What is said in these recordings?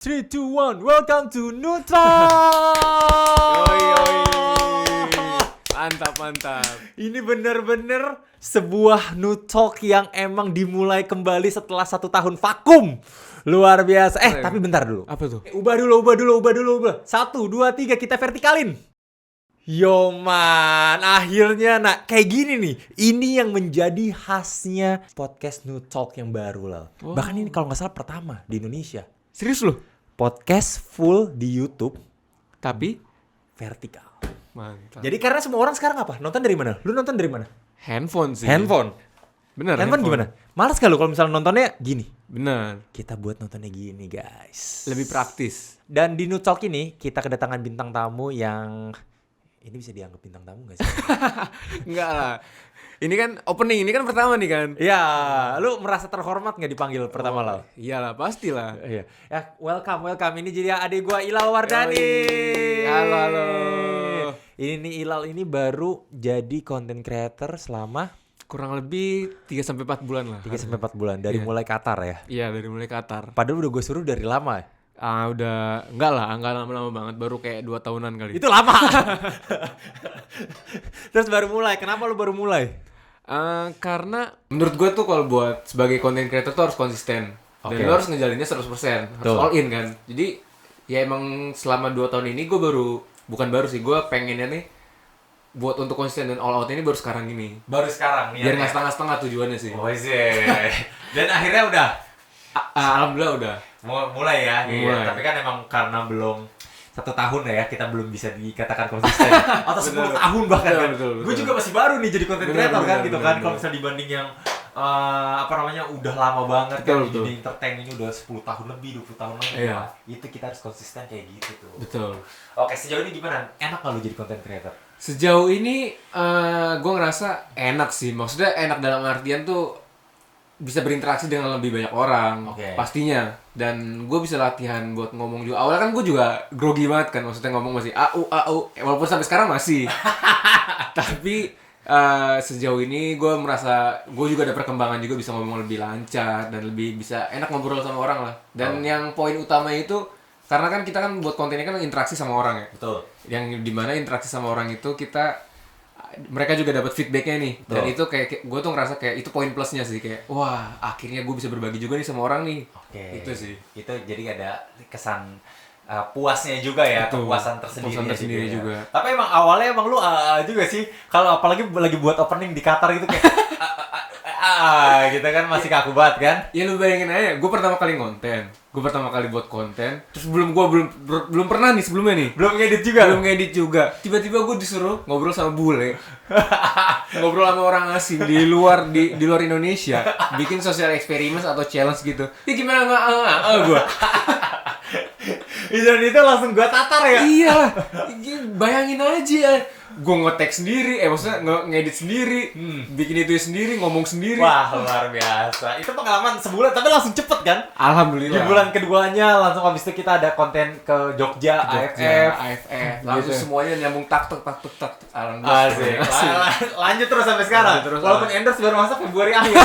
3, 2, 1, welcome to Nutra. Yoi. Mantap. Ini bener-bener sebuah Nutalk yang emang dimulai kembali setelah 1 tahun vakum. Luar biasa. Tapi bentar dulu. Apa tuh? Ubah dulu. 1, 2, 3 kita vertikalin. Yo man, akhirnya kayak gini nih. Ini yang menjadi khasnya podcast Nutalk yang baru lah. Wow. Bahkan ini kalau nggak salah pertama di Indonesia. Serius lu? Podcast full di YouTube Tapi vertikal. mantap. Jadi karena semua orang sekarang apa? Nonton dari mana? Lu nonton dari mana? Handphone sih. Handphone. Bener. Handphone gimana? Malas gak lu kalau misalnya nontonnya gini? Bener. Kita buat nontonnya gini guys. Lebih praktis. Dan di Nutalk ini kita kedatangan bintang tamu yang ini bisa dianggap bintang tamu gak sih? Enggak lah. Ini kan opening, ini kan pertama nih kan. Iya, lu merasa terhormat gak dipanggil pertama lo? Iyalah, pastilah. Iya. Ya, welcome. Ini jadi adik gua Ilal Wardani. Yoi. Halo. Ini nih Ilal ini baru jadi content creator selama Kurang lebih 3-4 bulan lah. 3-4 bulan dari Iya. mulai Qatar ya. Iya, dari mulai Qatar. Padahal udah gue suruh dari lama. Udah enggak lama-lama banget, baru kayak 2 tahunan kali. Itu lama. Terus baru mulai. Kenapa lu baru mulai? Karena menurut gue tuh kalau buat sebagai content creator tuh harus konsisten. Dan Oke. lo harus ngejalinnya 100%. Harus Betul. all in kan. Jadi ya emang selama 2 tahun ini gue bukan baru sih, gue pengennya nih buat untuk konsisten dan all out ini baru sekarang gini. Baru sekarang nih. Biar nggak setengah-setengah tujuannya sih. Oh sih. Dan akhirnya udah Alhamdulillah udah. mulai ya. Mulai. Tapi kan emang karena belum 1 tahun ya, kita belum bisa dikatakan konsisten. Atau 10 Betul. tahun bahkan kan. Betul. Gue juga masih baru nih jadi content Benar, creator kan benar, gitu benar, kan. benar. Kalau misalnya dibanding yang udah lama banget Betul, kan betul. jadi entertain ini udah 10 tahun lebih, 20 tahun lebih. Iya. Wah, itu kita harus konsisten kayak gitu tuh. Betul. Oke, sejauh ini gimana? Enak gak lu jadi content creator? Sejauh ini gue ngerasa enak sih. Maksudnya enak dalam artian tuh bisa berinteraksi dengan lebih banyak orang. Oke. Pastinya. Dan gue bisa latihan buat ngomong juga. Awalnya kan gue juga grogi banget kan. Maksudnya ngomong masih au. Walaupun sampai sekarang masih. Tapi sejauh ini gue merasa gue juga ada perkembangan juga, bisa ngomong lebih lancar dan lebih bisa enak ngobrol sama orang lah. Dan yang poin utama itu karena kan kita kan buat kontennya kan interaksi sama orang ya. Betul. Yang dimana interaksi sama orang itu mereka juga dapat feedbacknya nih. Dan itu kayak gue tuh ngerasa kayak itu poin plusnya sih, kayak wah akhirnya gue bisa berbagi juga nih sama orang nih. Oke. Itu sih. Itu jadi ada kesan puasnya juga ya, Betul. kepuasan tersendiri. Kepuasan tersendiri ya. juga. Tapi emang awalnya emang lu juga sih, kalau apalagi lagi buat opening di Qatar gitu kayak gitu kan masih kaku banget kan? Ya lu bayangin aja, gue pertama kali buat konten, terus belum pernah nih sebelumnya nih. Belum ngedit juga. Tiba-tiba gue disuruh ngobrol sama bule. Ngobrol sama orang asing di luar Indonesia, bikin social experiment atau challenge gitu. Ya gimana gue? Itu langsung gua tatar ya. Iya, bayangin aja. Gue nge-tag sendiri, maksudnya ngedit sendiri, bikin itu sendiri, ngomong sendiri. Wah, luar biasa. Itu pengalaman sebulan tapi langsung cepet kan? Alhamdulillah. Di bulan keduanya langsung habis itu kita ada konten ke Jogja, AFF. Langsung Gitu. semuanya nyambung tak. Asik. Lanjut terus sampai sekarang. Lanjut terus. Walaupun endorse baru masuk Februari akhir.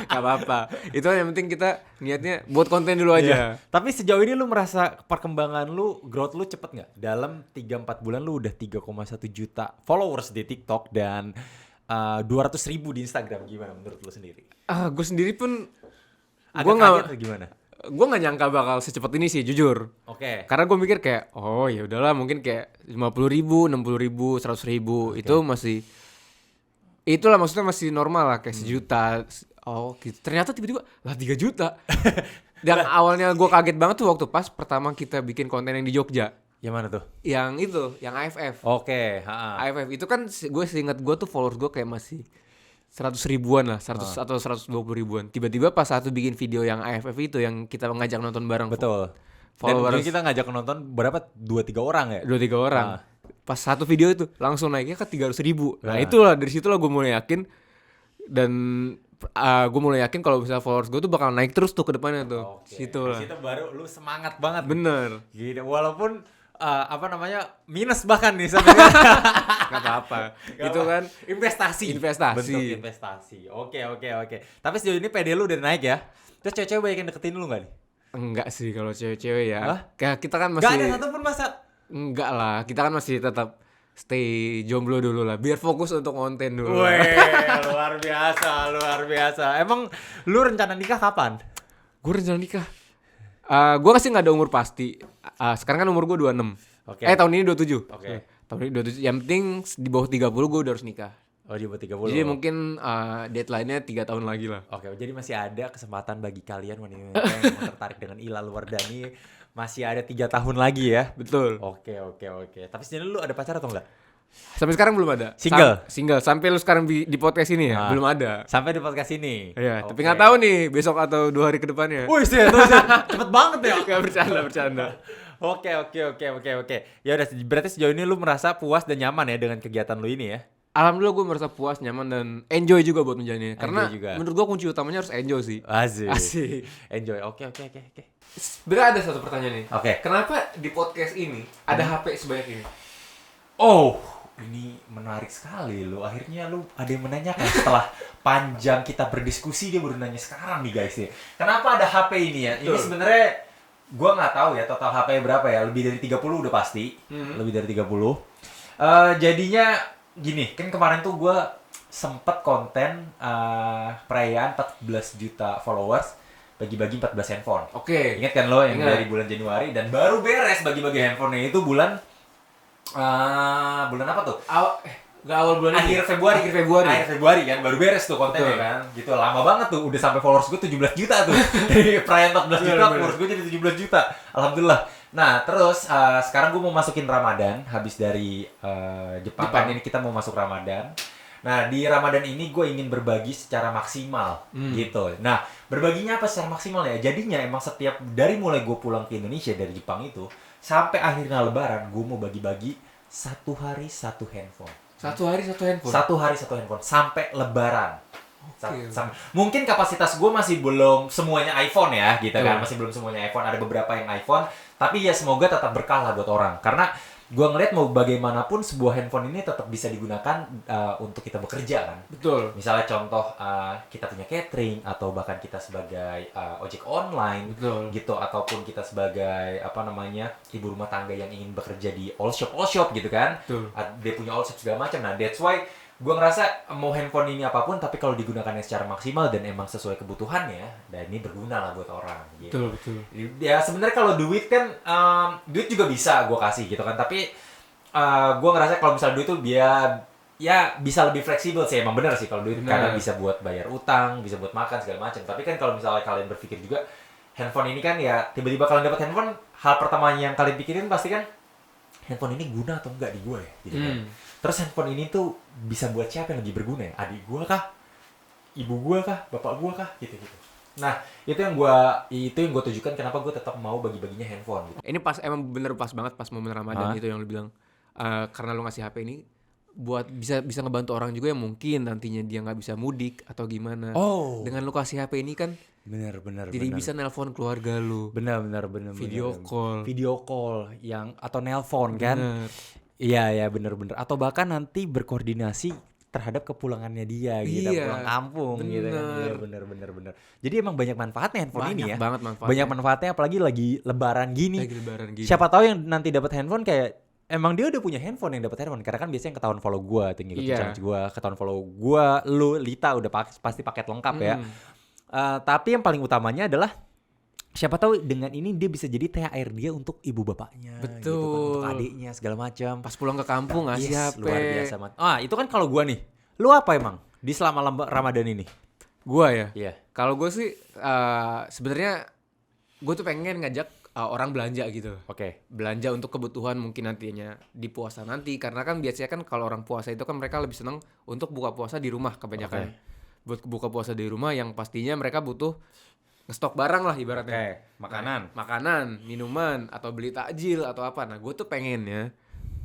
Gak apa-apa. Itu yang penting kita niatnya buat konten dulu aja. Tapi sejauh ini lu merasa perkembangan lu, growth lu cepet nggak? Dalam 3-4 bulan lu udah 3,1 juta followers di TikTok dan 200.000 di Instagram. Gimana menurut lu sendiri? Gue sendiri pun Agak kaget atau gimana? gue nggak nyangka bakal secepat ini sih, jujur. Oke. Karena gue mikir kayak, oh ya udahlah mungkin kayak 50.000, 60.000, 100.000 itu masih, itulah maksudnya masih normal lah, kayak 1 juta. Oh gitu. Ternyata tiba-tiba lah 3 juta. Dan awalnya gue kaget banget tuh waktu pas pertama kita bikin konten yang di Jogja. Yang mana tuh? Yang itu, yang AFF. Oke. AFF itu kan gue seingat gue tuh followers gue kayak masih 100 ribuan lah, 100 atau 120 ribuan. Tiba-tiba pas satu bikin video yang AFF itu yang kita ngajak nonton bareng. Betul. Dan Followers kita ngajak nonton berapa? 2-3 orang ya? 2-3 orang. Pas satu video itu langsung naiknya ke 300.000. Nah, dari situlah gue mulai yakin. Dan gue mulai yakin kalau misalnya followers gue tuh bakal naik terus tuh ke depannya tuh. Situ lah. Di situ baru lu semangat banget. Bener. Gitu. Walaupun minus bahkan nih sampai sekarang. Gak apa-apa. Itu kan investasi. Bentuk investasi. Oke. Tapi sejauh ini PD lu udah naik ya. Terus cewek-cewek banyak yang deketin lu gak nih? Enggak sih kalau cewek-cewek ya. Hah? Kayak kita kan Gak ada masih satupun masa. enggak lah, kita kan masih tetap stay jomblo dulu lah, biar fokus untuk konten dulu. Weh, luar biasa, luar biasa. Emang lu rencana nikah kapan? Gue rencana nikah. Gue kasih nggak ada umur pasti. Sekarang kan umur gue 26. Oke. Tahun ini 27. Oke. Tahun ini 27. Yang penting di bawah 30 gue udah harus nikah. Oh, di bawah 30. Jadi mungkin deadline-nya 3 tahun lagi lah. Oke, jadi masih ada kesempatan bagi kalian wanita yang mau tertarik dengan Ila Luwardani. Masih ada 3 tahun lagi ya. Betul. Oke. Tapi sebenarnya lu ada pacar atau enggak? Sampai sekarang belum ada. Single? Single. Sampai lu sekarang di podcast ini ya, belum ada. Sampai di podcast ini. Iya, Oke. tapi nggak tahu nih besok atau 2 hari ke depannya. Wih, cepet banget ya. Gak bercanda. Oke. Ya udah, berarti sejauh ini lu merasa puas dan nyaman ya dengan kegiatan lu ini ya? Alhamdulillah gue merasa puas, nyaman, dan enjoy juga buat menjalaninya. Karena juga. menurut gue kunci utamanya harus enjoy sih. Asik. Enjoy. Oke. Sebenarnya ada satu pertanyaan nih. Oke. Kenapa di podcast ini ada HP sebanyak ini? Oh, ini menarik sekali lu. Akhirnya lu ada yang menanyakan setelah panjang kita berdiskusi, dia baru nanya sekarang nih guys ya. Kenapa ada HP ini ya? Ini sebenarnya gua nggak tahu ya total HP berapa ya. Lebih dari 30 udah pasti. Lebih dari 30. Jadinya gini, kan kemarin tuh gua sempet konten perayaan 14 juta followers, bagi-bagi 14 handphone. Oke. Ingat kan lo yang Ingat. dari bulan Januari, dan baru beres bagi-bagi handphonenya itu bulan apa tuh? Awal bulan ini. Akhir Februari. Akhir Februari Kan baru beres tuh kontennya. Betul. Kan gitu, lama banget tuh, udah sampai followers gue 17 juta tuh. Dari perayaan 14 juta Bener. followers gue jadi 17 juta, alhamdulillah. Nah terus sekarang gue mau masukin Ramadan. Habis dari Jepang kan, ini kita mau masuk Ramadan. Nah di Ramadan ini gue ingin berbagi secara maksimal gitu. Nah berbaginya apa secara maksimal ya? Jadinya emang setiap, dari mulai gue pulang ke Indonesia dari Jepang itu sampai akhirnya Lebaran, gue mau bagi-bagi 1 hari 1 handphone. 1 hari 1 handphone. 1 hari 1 handphone sampai Lebaran. Oke. Mungkin kapasitas gue masih belum semuanya iPhone ya, gitu kan. Betul. Masih belum semuanya iPhone. Ada beberapa yang iPhone, tapi ya semoga tetap berkah lah buat orang. Karena gue ngeliat mau bagaimanapun sebuah handphone ini tetap bisa digunakan untuk kita bekerja kan. Betul. Misalnya contoh kita punya catering, atau bahkan kita sebagai ojek online. Betul. Gitu, ataupun kita sebagai ibu rumah tangga yang ingin bekerja di all shop gitu kan. Betul. Dia punya all shop segala macam. Nah that's why gue ngerasa mau handphone ini apapun, tapi kalau digunakannya secara maksimal dan emang sesuai kebutuhannya, dan ini berguna lah buat orang gitu. Betul. Ya sebenarnya kalau duit kan duit juga bisa gue kasih gitu kan, tapi gue ngerasa kalau misalnya duit tuh ya bisa lebih fleksibel sih. Emang bener sih kalau duit, karena bisa buat bayar utang, bisa buat makan segala macam. Tapi kan kalau misalnya kalian berpikir juga, handphone ini kan ya tiba-tiba kalian dapat handphone, hal pertama yang kalian pikirin pasti kan handphone ini guna atau enggak di gue ya gitu kan. Terus handphone ini tuh bisa buat siapa yang lebih berguna ya? Adik gue kah? Ibu gue kah? Bapak gue kah? Gitu. Nah, itu yang gue tujukan kenapa gue tetap mau bagi-baginya handphone gitu. Ini emang bener pas banget pas momen Ramadan itu yang lu bilang. Karena lu ngasih HP ini buat bisa ngebantu orang juga yang mungkin nantinya dia nggak bisa mudik atau gimana. Oh. Dengan lu kasih HP ini kan Bener. jadi bisa nelpon keluarga lu. Bener. Video call yang atau nelpon kan. Bener. Iya, bener. Atau bahkan nanti berkoordinasi terhadap kepulangannya dia gitu, Iya, pulang kampung gitu kan. Iya, bener. Jadi emang banyak manfaatnya handphone ini ya. Banget manfaatnya. Banyak manfaatnya, apalagi lagi lebaran gini. Siapa Siapa tahu yang nanti dapat handphone kayak emang dia udah punya handphone yang dapat handphone. Karena kan biasanya yang ketahuan follow gua, ngikutin challenge gua, ketahuan follow gua, lu Lita udah pasti paket lengkap ya. Tapi yang paling utamanya adalah siapa tahu dengan ini dia bisa jadi THR dia untuk ibu bapaknya. Betul. Gitu kan, untuk adiknya segala macam. Pas pulang ke kampung ngasih HP. Luar biasa banget. Itu kan kalau gua nih. Lu apa emang di selama Ramadan ini? Gua ya. Iya. Kalau gue sih sebenarnya gue tuh pengen ngajak orang belanja gitu. Oke. Belanja untuk kebutuhan mungkin nantinya di puasa nanti, karena kan biasanya kan kalau orang puasa itu kan mereka lebih seneng untuk buka puasa di rumah kebanyakan. Buat buka puasa di rumah yang pastinya mereka butuh ngestok barang lah ibaratnya. Makanan, minuman, atau beli takjil atau apa. Nah gue tuh pengen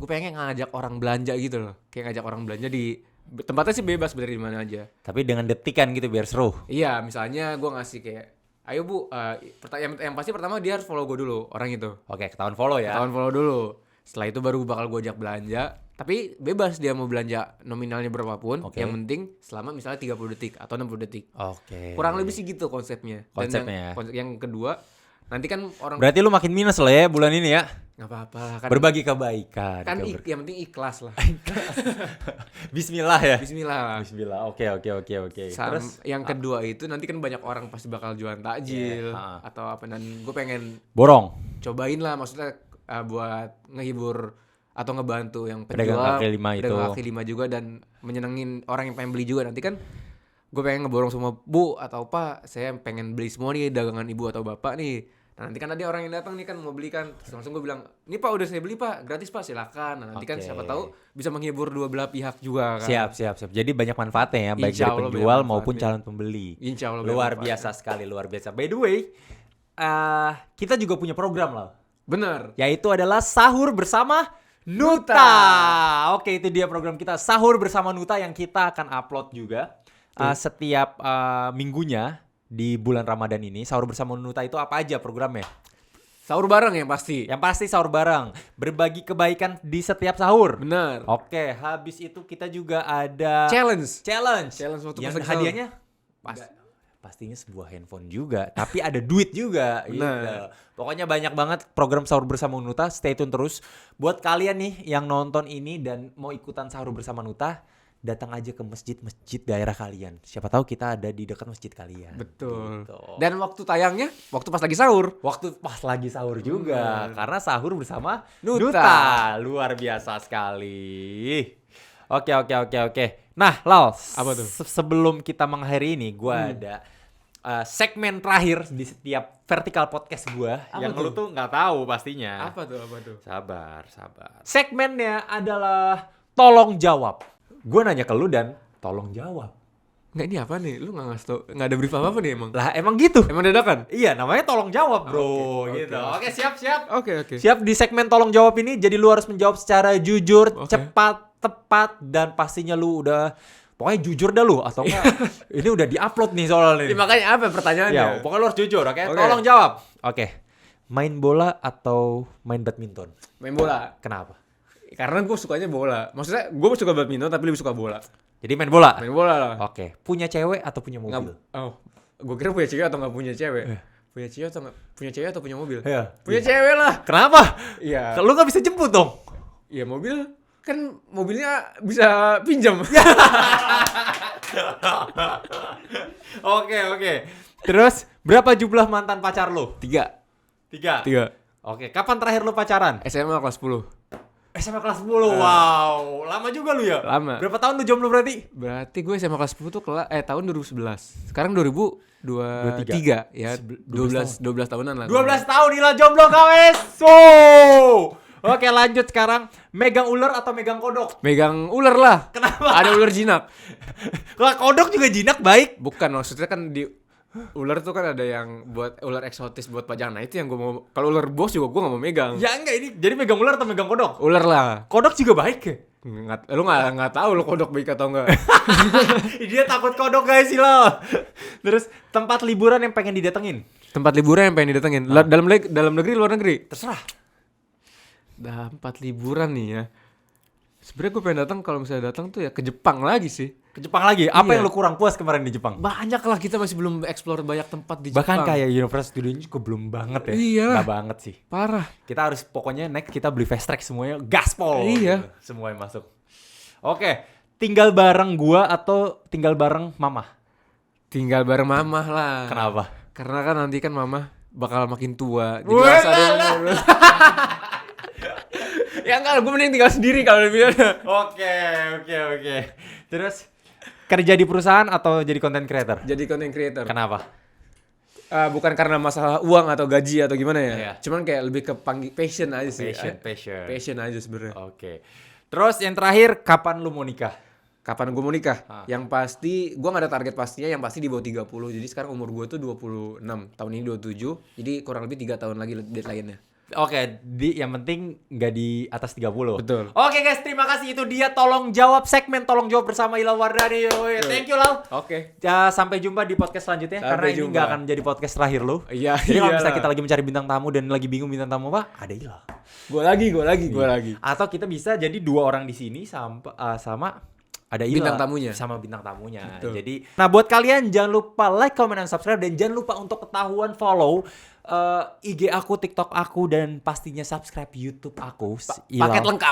ngajak orang belanja gitu loh. Kayak ngajak orang belanja di tempatnya sih bebas dari mana aja. Tapi dengan detikan gitu biar seru. Iya, misalnya gue ngasih kayak, ayo bu, yang pasti pertama dia harus follow gue dulu, orang itu. Oke, ketahuan follow ya. Ketahuan follow dulu. Setelah itu baru bakal gue ajak belanja. Tapi bebas dia mau belanja nominalnya berapapun. Yang penting selama misalnya 30 detik atau 60 detik. Oke. Kurang lebih sih gitu konsepnya. Dan Konsepnya. yang kedua, Nanti kan orang Berarti lu makin minus lah ya bulan ini ya. nggak apa-apa lah kan. Berbagi kebaikan. Kan yang penting ikhlas lah. Bismillah ya. Bismillah. Bismillah. Oke. Terus Yang kedua itu nanti kan banyak orang pasti bakal jualan takjil atau apa, dan gue pengen borong. cobain lah, maksudnya buat ngehibur atau ngebantu yang Pedagang penjual, kaki lima itu. pedagang kaki lima juga, dan menyenengin orang yang pengen beli juga. Nanti kan gue pengen ngeborong semua, Bu atau Pak, saya pengen beli semua nih dagangan ibu atau bapak nih. Nah nanti kan ada orang yang datang nih kan mau beli kan, terus langsung gue bilang, ini Pak udah saya beli Pak, gratis Pak, silakan. Nah nanti kan siapa tahu bisa menghibur dua belah pihak juga kan. Siap. Jadi banyak manfaatnya ya, baik Insya dari Allah penjual banyak maupun manfaatnya. calon pembeli. Insya Allah Luar banyak biasa sekali, luar biasa. By the way, kita juga punya program lah, bener. yaitu adalah sahur bersama Nuta. Oke, itu dia program kita, sahur bersama Nuta, yang kita akan upload juga setiap minggunya di bulan Ramadan ini. Sahur bersama Nuta itu apa aja programnya? Sahur bareng yang pasti. Yang pasti sahur bareng, berbagi kebaikan di setiap sahur. Bener. Oke, habis itu kita juga ada Challenge waktu yang pas lagi hadiahnya pastinya sebuah handphone juga, tapi ada duit juga gitu. Bener. Pokoknya banyak banget program sahur bersama Nuta. Stay tune terus. Buat kalian nih yang nonton ini dan mau ikutan sahur bersama Nuta, datang aja ke masjid-masjid daerah kalian. Siapa tahu kita ada di dekat masjid kalian. Betul. Gitu. Dan waktu tayangnya waktu pas lagi sahur. Waktu pas lagi sahur juga, karena sahur bersama Nuta. Nuta. Luar biasa sekali. Oke. Nah, Lal, Apa tuh? sebelum kita mengakhiri ini, gue ada segmen terakhir di setiap vertical podcast gue yang tuh? lu tuh nggak tahu pastinya. Apa tuh? Sabar. Segmennya adalah tolong jawab. Gue nanya ke lu dan tolong jawab. Nggak, ini apa nih? Lu nggak ngasih tau, nggak ada brief apa nih emang? Lah emang gitu. Emang dadakan? Iya, namanya tolong jawab, bro. Oke. Gitu. Oke, siap. Oke. Siap di segmen tolong jawab ini, jadi lu harus menjawab secara jujur, Oke. cepat, tepat, dan pastinya lu udah pokoknya jujur dah lu, atau enggak ini udah di-upload nih soalnya nih. Makanya apa pertanyaannya? Ya, pokoknya lu harus jujur, oke? Oke. Tolong jawab. Oke. Main bola atau main badminton? Main bola. Kenapa? Karena gue sukanya bola. Maksudnya gue suka badminton tapi lebih suka bola. Jadi main bola? Main bola lah. Oke. Punya cewek atau punya mobil? Gue kira punya cewek atau nggak punya cewek. Punya cewek atau punya mobil? Iya. Punya cewek lah. Kenapa? Iya. Lu nggak bisa jemput dong? Iya, mobil kan mobilnya bisa pinjam. Oke. Terus berapa jumlah mantan pacar lu? 3. Oke, kapan terakhir lu pacaran? SMA kelas 10. SMA kelas 10. Wow, lama juga lu ya? Lama. Berapa tahun lu jomblo berarti? Berarti gue SMA kelas 10 tuh tahun 2011. Sekarang 2023 ya. 12 tahunan lah. 12 tahun Ila jomblo guys. Oke, lanjut sekarang. Megang ular atau megang kodok? Megang ular lah. Kenapa? Ada ular jinak. Lah kodok juga jinak baik. Bukan, maksudnya kan di ular tuh kan ada yang buat ular eksotis buat pajangan. Nah, itu yang gue mau. Kalau ular bos juga gue gak mau megang. Ya enggak, ini jadi megang ular atau megang kodok? Ular lah. Kodok juga baik ya? Lu nggak tahu lu kodok baik atau enggak. Dia takut kodok guys Ila. Terus tempat liburan yang pengen didatengin? Tempat liburan yang pengen didatengin. Dalam negeri, luar negeri? Terserah. Tempat liburan nih ya. Sebenarnya gue pengen datang, kalau misalnya datang tuh ya ke Jepang lagi sih. Ke Jepang lagi? Apa Iya. yang lu kurang puas kemarin di Jepang? Banyak lah, kita masih belum explore banyak tempat di Bahkan Jepang. kayak Universal Studios juga belum banget ya. Iya. Nggak banget sih. Parah. Kita harus pokoknya next kita beli fast track semuanya gaspol. Iya. Gitu. Semuanya masuk. Oke, tinggal bareng gua atau tinggal bareng mama? Tinggal bareng mamah lah. Kenapa? Karena kan nanti kan mamah bakal makin tua. Jadi Wah, harus ada lah. umur. Ya enggak, gue mending tinggal sendiri kalau lebih. Oke. Terus kerja di perusahaan atau jadi content creator? Jadi content creator. Kenapa? Bukan karena masalah uang atau gaji atau gimana ya. Iya. Cuman kayak lebih ke passion aja sih. Passion. Passion aja sebenarnya. Oke. Terus yang terakhir, kapan lu mau nikah? Kapan gue mau nikah? Yang pasti, gue gak ada target pastinya, yang pasti di bawah 30. Jadi sekarang umur gue tuh 26. Tahun ini 27. Jadi kurang lebih 3 tahun lagi deadline-nya. Oke, yang penting nggak di atas 30. Betul. Oke guys, terima kasih. Itu dia tolong jawab, segmen tolong jawab bersama Ilal Wardani. Thank you Lal. Oke. Ya, sampai jumpa di podcast selanjutnya. Sampai karena ini jumpa. nggak akan jadi podcast terakhir lu. Iya. Jadi kalau misalnya iyalah. kita lagi mencari bintang tamu dan lagi bingung bintang tamu apa, ada Ilal. Gue lagi. Atau kita bisa jadi 2 orang di sini sama ada Ilal. Bintang tamunya. Sama bintang tamunya. Betul. Jadi, nah buat kalian jangan lupa like, comment, dan subscribe. Dan jangan lupa untuk ketahuan follow IG aku, TikTok aku, dan pastinya subscribe YouTube aku.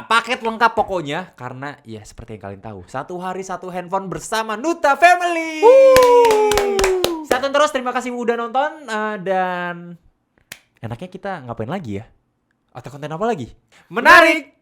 Paket Lengkap pokoknya. Karena ya seperti yang kalian tahu, satu hari satu handphone bersama Nuta Family. Stay terus, terima kasih udah nonton. Dan enaknya kita ngapain lagi ya? Atau konten apa lagi? Menarik!